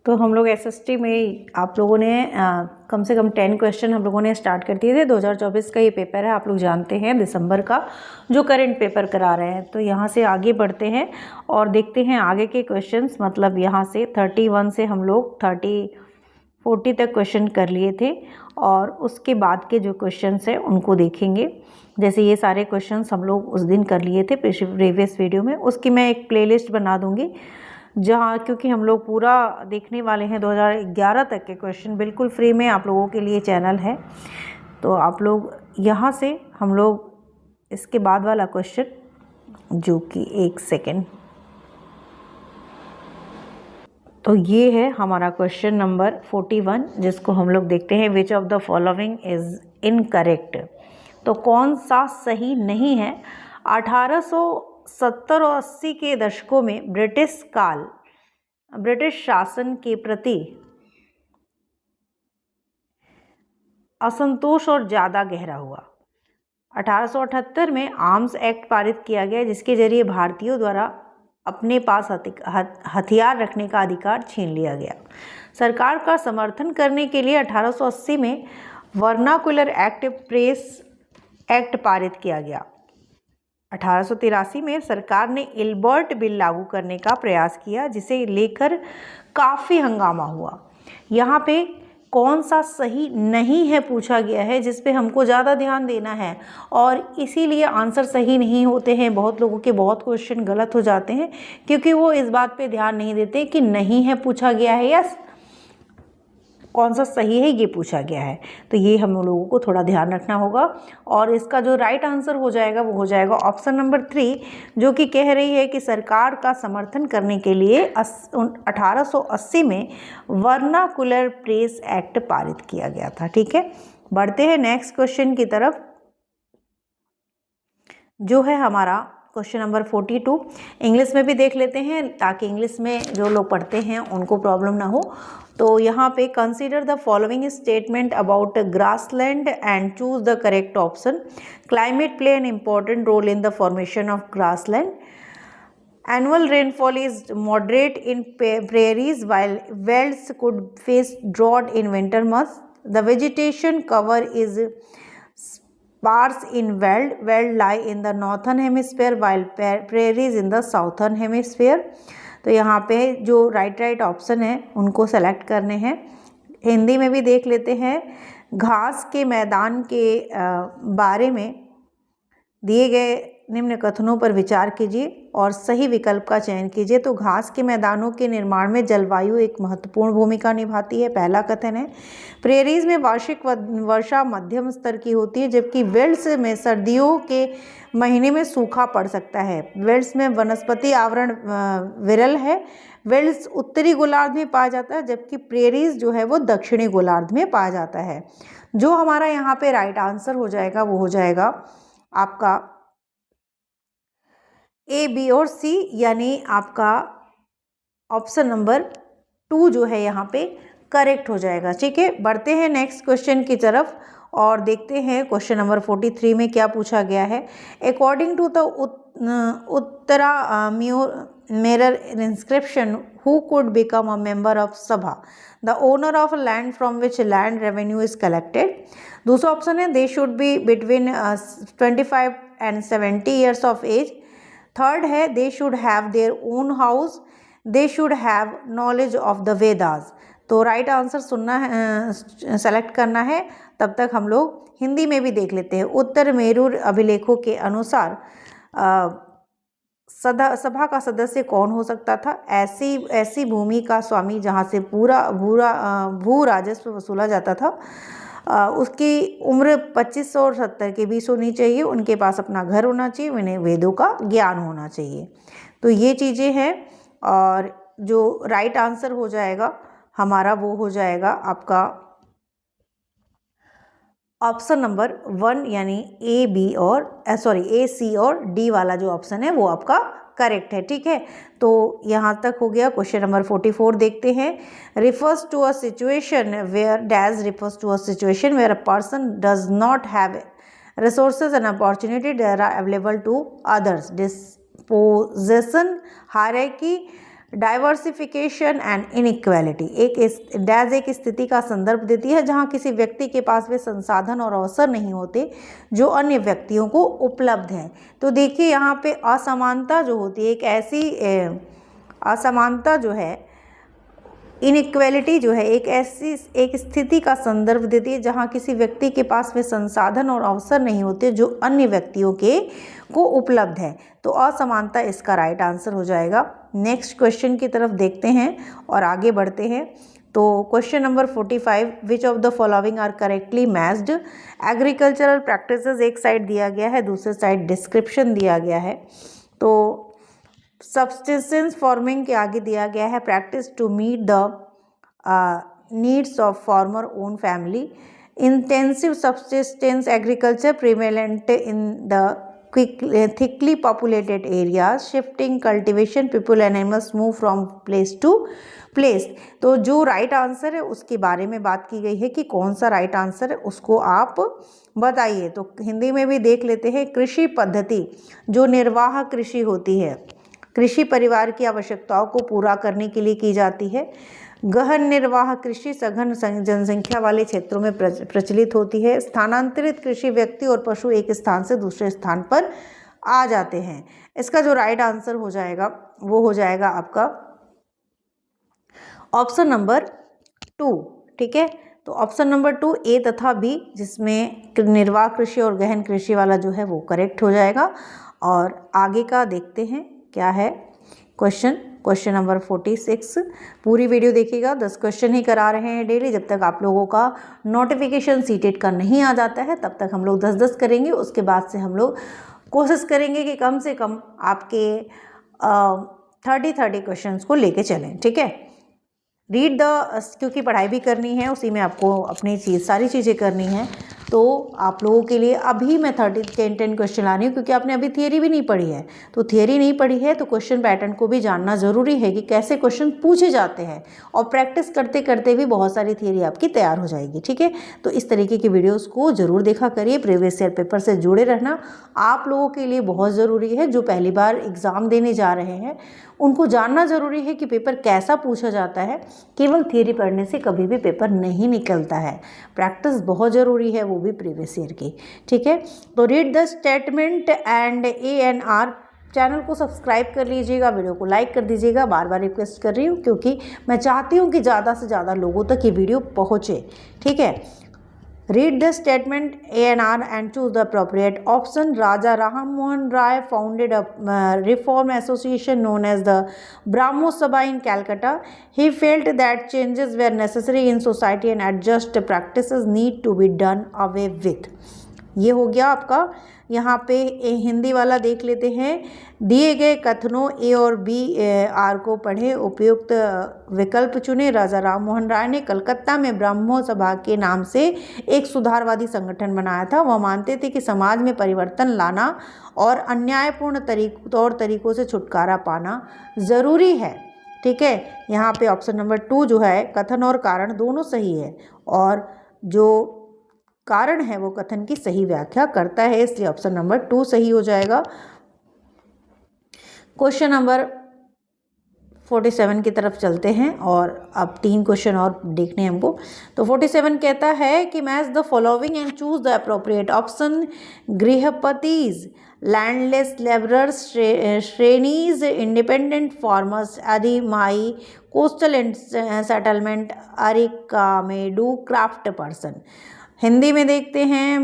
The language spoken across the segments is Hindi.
तो हम लोग एसएसटी में आप लोगों ने कम से कम 10 क्वेश्चन हम लोगों ने स्टार्ट कर दिए थे। 2024 का ये पेपर है, आप लोग जानते हैं, दिसंबर का जो करंट पेपर करा रहे हैं। तो यहाँ से आगे बढ़ते हैं और देखते हैं आगे के क्वेश्चंस। मतलब यहाँ से 31 से हम लोग 40 तक क्वेश्चन कर लिए थे और उसके बाद के जो क्वेश्चंस हैं उनको देखेंगे। जैसे ये सारे क्वेश्चंस हम लोग उस दिन कर लिए थे प्रीवियस वीडियो में, उसकी मैं एक प्लेलिस्ट बना दूँगी जहाँ, क्योंकि हम लोग पूरा देखने वाले हैं 2011 तक के क्वेश्चन बिल्कुल फ्री में आप लोगों के लिए चैनल है। तो आप लोग यहाँ से हम लोग इसके बाद वाला क्वेश्चन, जो कि एक सेकेंड, तो ये है हमारा क्वेश्चन नंबर 41, जिसको हम लोग देखते हैं। विच of the following is incorrect. तो कौन सा सही नहीं है। 1870 और 80 के दशकों में ब्रिटिश शासन के प्रति असंतोष और ज़्यादा गहरा हुआ। 1878 में आर्म्स एक्ट पारित किया गया, जिसके जरिए भारतीयों द्वारा अपने पास हथियार रखने का अधिकार छीन लिया गया। सरकार का समर्थन करने के लिए 1880 में वर्नाकुलर एक्ट प्रेस एक्ट पारित किया गया। 1883 में सरकार ने इल्बर्ट बिल लागू करने का प्रयास किया, जिसे लेकर काफ़ी हंगामा हुआ। यहाँ पे कौन सा सही नहीं है पूछा गया है, जिस पे हमको ज़्यादा ध्यान देना है और इसीलिए आंसर सही नहीं होते हैं। बहुत लोगों के बहुत क्वेश्चन गलत हो जाते हैं क्योंकि वो इस बात पे ध्यान नहीं देते कि नहीं है पूछा गया है या कौन सा सही है ये पूछा गया है। तो ये हम लोगों को थोड़ा ध्यान रखना होगा और इसका जो राइट आंसर हो जाएगा वो हो जाएगा ऑप्शन नंबर 3, जो कि कह रही है कि सरकार का समर्थन करने के लिए 1880 में वर्नाकुलर प्रेस एक्ट पारित किया गया था। ठीक है, बढ़ते हैं नेक्स्ट क्वेश्चन की तरफ, जो है हमारा क्वेश्चन नंबर 42। इंग्लिश में भी देख लेते हैं ताकि इंग्लिश में जो लोग पढ़ते हैं उनको प्रॉब्लम ना हो। तो यहाँ पे consider the following statement about grassland and choose the correct option. Climate play an important role in the formation of grassland. Annual rainfall is moderate in prairies while velds could face drought in winter months. The vegetation cover is sparse in veld. Veld lie in the northern hemisphere while prairies in the southern hemisphere. तो यहाँ पे जो राइट ऑप्शन है उनको सेलेक्ट करने हैं। हिंदी में भी देख लेते हैं। घास के मैदान के बारे में दिए गए निम्न कथनों पर विचार कीजिए और सही विकल्प का चयन कीजिए। तो घास के मैदानों के निर्माण में जलवायु एक महत्वपूर्ण भूमिका निभाती है, पहला कथन है। प्रेरीज में वार्षिक वर्षा मध्यम स्तर की होती है, जबकि वेल्ड्स में सर्दियों के महीने में सूखा पड़ सकता है। वेल्ड्स में वनस्पति आवरण विरल है। वेल्ड्स उत्तरी गोलार्ध में पाया जाता है, जबकि प्रेरीज जो है वो दक्षिणी गोलार्ध में पाया जाता है। जो हमारा यहाँ पे राइट आंसर हो जाएगा वो हो जाएगा आपका ए, बी और सी, यानी आपका ऑप्शन नंबर 2 जो है यहाँ पे करेक्ट हो जाएगा। ठीक है, बढ़ते हैं नेक्स्ट क्वेश्चन की तरफ और देखते हैं क्वेश्चन नंबर 43 में क्या पूछा गया है। According to the Uttaramerur inscription, who could become a member of sabha? The owner of land from which land revenue is collected. दूसरा ऑप्शन है they should be between 25 and 70 years of age. Third है they should have their own house. They should have knowledge of the Vedas. तो राइट आंसर सुनना है, सेलेक्ट करना है। तब तक हम लोग हिंदी में भी देख लेते हैं। उत्तर मेरू अभिलेखों के अनुसार सभा का सदस्य कौन हो सकता था? ऐसी भूमि का स्वामी जहाँ से भू राजस्व वसूला जाता था। उसकी उम्र 25 और 70 के बीच होनी चाहिए। उनके पास अपना घर होना चाहिए। उन्हें वेदों का ज्ञान होना चाहिए। तो ये चीज़ें हैं और जो राइट आंसर हो जाएगा हमारा वो हो जाएगा आपका ऑप्शन नंबर 1, यानी ए, बी और ए, सी और डी वाला जो ऑप्शन है वो आपका करेक्ट है। ठीक है, तो यहाँ तक हो गया। क्वेश्चन नंबर 44 देखते हैं। Refers to a situation where dash refers to a situation where a person does not have resources and opportunity that are available to others. Dispossession, hierarchy, diversification and inequality, एक स्थिति का संदर्भ देती है जहाँ किसी व्यक्ति के पास वे संसाधन और अवसर नहीं होते जो अन्य व्यक्तियों को उपलब्ध हैं। तो देखिए यहाँ पे असमानता जो होती है, एक ऐसी असमानता जो है, इनइक्वालिटी जो है, एक स्थिति का संदर्भ देती है जहाँ किसी व्यक्ति के पास वे संसाधन और अवसर नहीं होते जो अन्य व्यक्तियों को उपलब्ध है। तो असमानता इसका राइट आंसर हो जाएगा। नेक्स्ट क्वेश्चन की तरफ देखते हैं और आगे बढ़ते हैं। तो question number 45, which of the following are correctly matched. Agricultural practices एक साइड दिया गया है, दूसरे साइड डिस्क्रिप्शन दिया गया है। तो सब्सिस्टेंस फार्मिंग के आगे दिया गया है practice to meet the needs of farmer own family. Intensive subsistence agriculture prevalent in the thickly populated areas, shifting cultivation, people and animals move from place to place। तो जो राइट आंसर है उसके बारे में बात की गई है कि कौन सा राइट आंसर है, उसको आप बताइए। तो हिंदी में भी देख लेते हैं। कृषि पद्धति जो निर्वाह कृषि होती है, कृषि परिवार की आवश्यकताओं को पूरा करने के लिए की जाती है। गहन निर्वाह कृषि सघन जनसंख्या वाले क्षेत्रों में प्रचलित होती है। स्थानांतरित कृषि व्यक्ति और पशु एक स्थान से दूसरे स्थान पर आ जाते हैं। इसका जो राइट आंसर हो जाएगा वो हो जाएगा आपका ऑप्शन नंबर 2। ठीक है, तो ऑप्शन नंबर 2 ए तथा बी, जिसमें निर्वाह कृषि और गहन कृषि वाला जो है वो करेक्ट हो जाएगा। और आगे का देखते हैं क्या है क्वेश्चन नंबर 46। पूरी वीडियो देखिएगा, 10 क्वेश्चन ही करा रहे हैं डेली। जब तक आप लोगों का नोटिफिकेशन सीटेट का नहीं आ जाता है तब तक हम लोग 10-10 करेंगे। उसके बाद से हम लोग कोशिश करेंगे कि कम से कम आपके 30 क्वेश्चंस को लेके चलें। ठीक है, रीड द, क्योंकि पढ़ाई भी करनी है, उसी में आपको अपनी सारी चीज़ें करनी है। तो आप लोगों के लिए अभी मैं 10 क्वेश्चन ला रही हूँ, क्योंकि आपने अभी थियरी भी नहीं पढ़ी है। तो थियरी नहीं पढ़ी है तो क्वेश्चन पैटर्न को भी जानना ज़रूरी है कि कैसे क्वेश्चन पूछे जाते हैं, और प्रैक्टिस करते करते भी बहुत सारी थियरी आपकी तैयार हो जाएगी। ठीक है, तो इस तरीके की वीडियोज़ को ज़रूर देखा करिए। प्रीवियस ईयर पेपर से जुड़े रहना आप लोगों के लिए बहुत ज़रूरी है। जो पहली बार एग्ज़ाम देने जा रहे हैं उनको जानना ज़रूरी है कि पेपर कैसा पूछा जाता है। केवल थियरी पढ़ने से कभी भी पेपर नहीं निकलता है, प्रैक्टिस बहुत ज़रूरी है, वो भी प्रीवियस ईयर की। ठीक है, तो read the statement and ANR। Channel को सब्सक्राइब कर लीजिएगा, वीडियो को लाइक कर दीजिएगा। बार बार रिक्वेस्ट कर रही हूँ क्योंकि मैं चाहती हूँ कि ज़्यादा से ज़्यादा लोगों तक ये वीडियो पहुँचे। ठीक है, read the statement ANR and choose the appropriate option। Raja Ram Mohan Rai founded a reform association known as the Brahmo Sabha in Calcutta। He felt that changes were necessary in society and adjust practices need to be done away with। ये हो गया आपका। यहाँ पे हिंदी वाला देख लेते हैं। दिए गए कथनों A और B R को पढ़े, उपयुक्त विकल्प चुने। राजा राम मोहन राय ने कलकत्ता में ब्रह्मो सभा के नाम से एक सुधारवादी संगठन बनाया था। वह मानते थे कि समाज में परिवर्तन लाना और अन्यायपूर्ण तौर तरीकों से छुटकारा पाना ज़रूरी है। ठीक है, यहाँ पे ऑप्शन नंबर 2 जो है, कथन और कारण दोनों सही है, और जो कारण है वो कथन की सही व्याख्या करता है, इसलिए ऑप्शन नंबर 2 सही हो जाएगा। क्वेश्चन नंबर 47 की तरफ चलते हैं और अब 3 क्वेश्चन और देखने हैं हमको। तो 47 कहता है कि match the following and choose the appropriate option. Grihapatis, landless labourers, shrenis, independent farmers, adimai, coastal settlement, Arikamedu, craft person. Hindi में देखते हैं।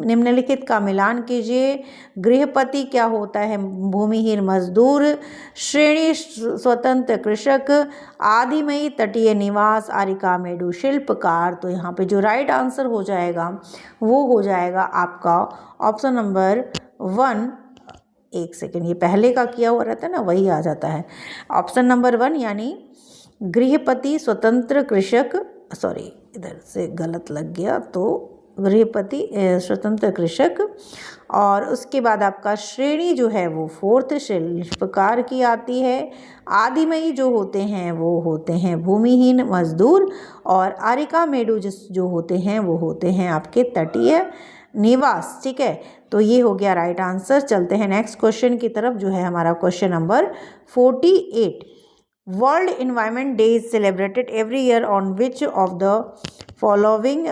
निम्नलिखित का मिलान कीजिए। गृहपति क्या होता है? भूमिहीन मजदूर। श्रेणी स्वतंत्र कृषक। आदिमई तटीय निवास। आरिकामेडू शिल्पकार। तो यहाँ पे जो राइट आंसर हो जाएगा वो हो जाएगा आपका ऑप्शन नंबर 1। एक सेकेंड, ये पहले का किया हुआ रहता है ना, वही आ जाता है। ऑप्शन नंबर 1 यानी गृहपति स्वतंत्र कृषक, सॉरी इधर से गलत लग गया, तो गृहपति स्वतंत्र कृषक। और उसके बाद आपका श्रेणी जो है वो 4th शिल्पकार की आती है। आदिमई जो होते हैं वो होते हैं भूमिहीन मजदूर। और आरिकामेडू जो होते हैं वो होते हैं आपके तटीय निवास। ठीक है, तो ये हो गया राइट आंसर। चलते हैं नेक्स्ट क्वेश्चन की तरफ, जो है हमारा question number 48। World environment day is celebrated every year on which of the following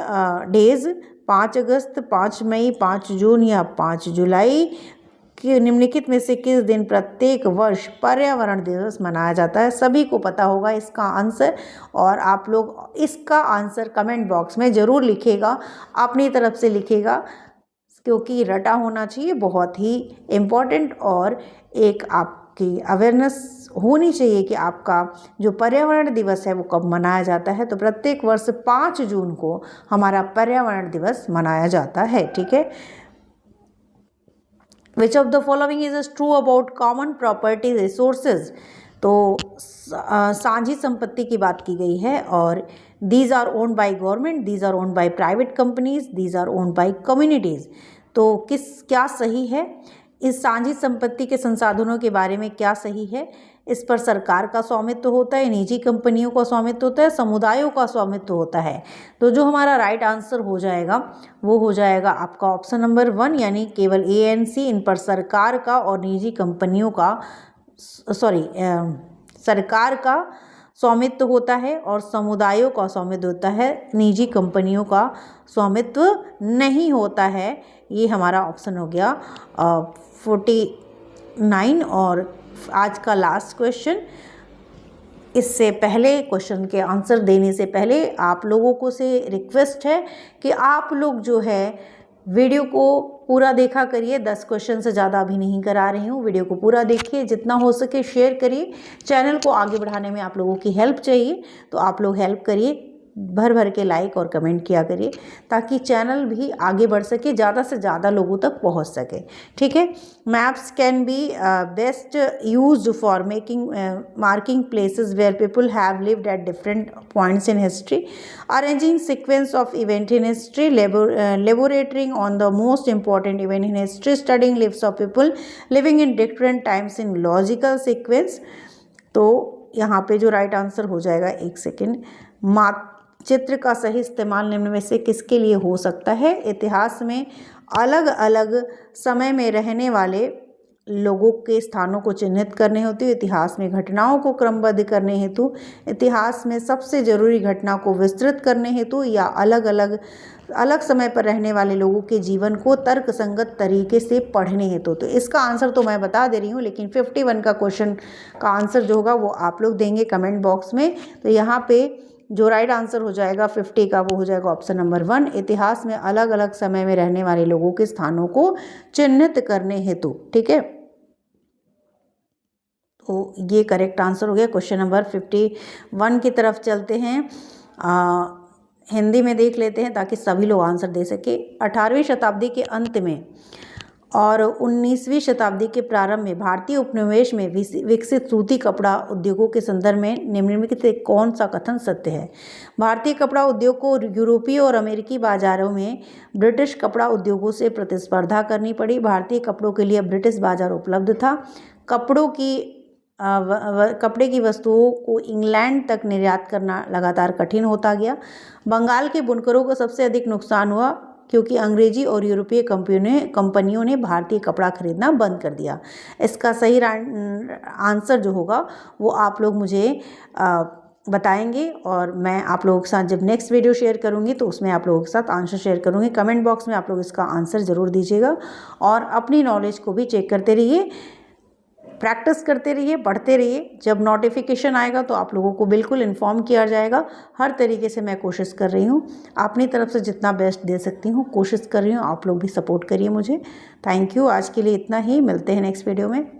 days? 5 अगस्त, 5 मई, 5 जून या 5 जुलाई कि निम्नलिखित में से किस दिन प्रत्येक वर्ष पर्यावरण दिवस मनाया जाता है? सभी को पता होगा इसका आंसर, और आप लोग इसका आंसर कमेंट बॉक्स में ज़रूर लिखिएगा, अपनी तरफ से लिखिएगा, क्योंकि रटा होना चाहिए, बहुत ही इम्पोर्टेंट, और एक आपकी अवेयरनेस होनी चाहिए कि आपका जो पर्यावरण दिवस है वो कब मनाया जाता है। तो प्रत्येक वर्ष 5 जून को हमारा पर्यावरण दिवस मनाया जाता है, ठीक है। Which of the following is true about common property resources? तो साझी संपत्ति की बात की गई है, और these are owned by government, these are owned by private companies, these are owned by communities। तो क्या सही है? इस साझी संपत्ति के संसाधनों के बारे में क्या सही है? इस पर सरकार का स्वामित्व होता है, निजी कंपनियों का स्वामित्व होता है, समुदायों का स्वामित्व होता है। तो जो हमारा राइट आंसर हो जाएगा वो हो जाएगा आपका ऑप्शन नंबर 1, यानी केवल ANC, इन पर सरकार का और निजी कंपनियों का सरकार का स्वामित्व होता है और समुदायों का स्वामित्व होता है, निजी कंपनियों का स्वामित्व नहीं होता है। ये हमारा ऑप्शन हो गया 49। और आज का लास्ट क्वेश्चन, इससे पहले क्वेश्चन के आंसर देने से पहले आप लोगों को से रिक्वेस्ट है कि आप लोग जो है वीडियो को पूरा देखा करिए। 10 क्वेश्चन से ज़्यादा अभी नहीं करा रही हूँ, वीडियो को पूरा देखिए, जितना हो सके शेयर करिए। चैनल को आगे बढ़ाने में आप लोगों की हेल्प चाहिए, तो आप लोग हेल्प करिए, भर भर के लाइक और कमेंट किया करिए, ताकि चैनल भी आगे बढ़ सके, ज़्यादा से ज़्यादा लोगों तक पहुंच सके, ठीक है। Maps can be best used for marking places where people have lived at different points in history, arranging sequence of event in history, elaborating on the most important event in history, studying lives of people living in different times in logical sequence. तो यहाँ पे जो राइट आंसर हो जाएगा, 1 सेकेंड, चित्र का सही इस्तेमाल निम्न में से किसके लिए हो सकता है? इतिहास में अलग अलग समय में रहने वाले लोगों के स्थानों को चिन्हित करने हेतु, इतिहास में घटनाओं को क्रमबद्ध करने हेतु, इतिहास में सबसे जरूरी घटना को विस्तृत करने हेतु, या अलग समय पर रहने वाले लोगों के जीवन को तर्कसंगत तरीके से पढ़ने हेतु। तो इसका आंसर तो मैं बता दे रही हूँ, लेकिन 51 का क्वेश्चन का आंसर जो होगा वो आप लोग देंगे कमेंट बॉक्स में। तो यहाँ पे जो राइट आंसर हो जाएगा 50 का, वो हो जाएगा ऑप्शन नंबर 1, इतिहास में अलग अलग समय में रहने वाले लोगों के स्थानों को चिन्हित करने हेतु, ठीक है। तो ये करेक्ट आंसर हो गया। क्वेश्चन नंबर 51 की तरफ चलते हैं, हिंदी में देख लेते हैं ताकि सभी लोग आंसर दे सके। 18वीं शताब्दी के अंत में और 19वीं शताब्दी के प्रारंभ में भारतीय उपनिवेश में विकसित सूती कपड़ा उद्योगों के संदर्भ में निम्नलिखित से कौन सा कथन सत्य है? भारतीय कपड़ा उद्योग को यूरोपीय और अमेरिकी बाजारों में ब्रिटिश कपड़ा उद्योगों से प्रतिस्पर्धा करनी पड़ी। भारतीय कपड़ों के लिए ब्रिटिश बाजार उपलब्ध था। कपड़े की वस्तुओं को इंग्लैंड तक निर्यात करना लगातार कठिन होता गया। बंगाल के बुनकरों को सबसे अधिक नुकसान हुआ क्योंकि अंग्रेजी और यूरोपीय कंपनियों ने भारतीय कपड़ा खरीदना बंद कर दिया। इसका सही आंसर जो होगा वो आप लोग मुझे बताएंगे, और मैं आप लोगों के साथ जब नेक्स्ट वीडियो शेयर करूंगी तो उसमें आप लोगों के साथ आंसर शेयर करूंगी। कमेंट बॉक्स में आप लोग इसका आंसर ज़रूर दीजिएगा, और अपनी नॉलेज को भी चेक करते रहिए, प्रैक्टिस करते रहिए, पढ़ते रहिए। जब नोटिफिकेशन आएगा तो आप लोगों को बिल्कुल इन्फॉर्म किया जाएगा। हर तरीके से मैं कोशिश कर रही हूँ, अपनी तरफ से जितना बेस्ट दे सकती हूँ कोशिश कर रही हूँ। आप लोग भी सपोर्ट करिए मुझे। Thank you. आज के लिए इतना ही, मिलते हैं नेक्स्ट वीडियो में।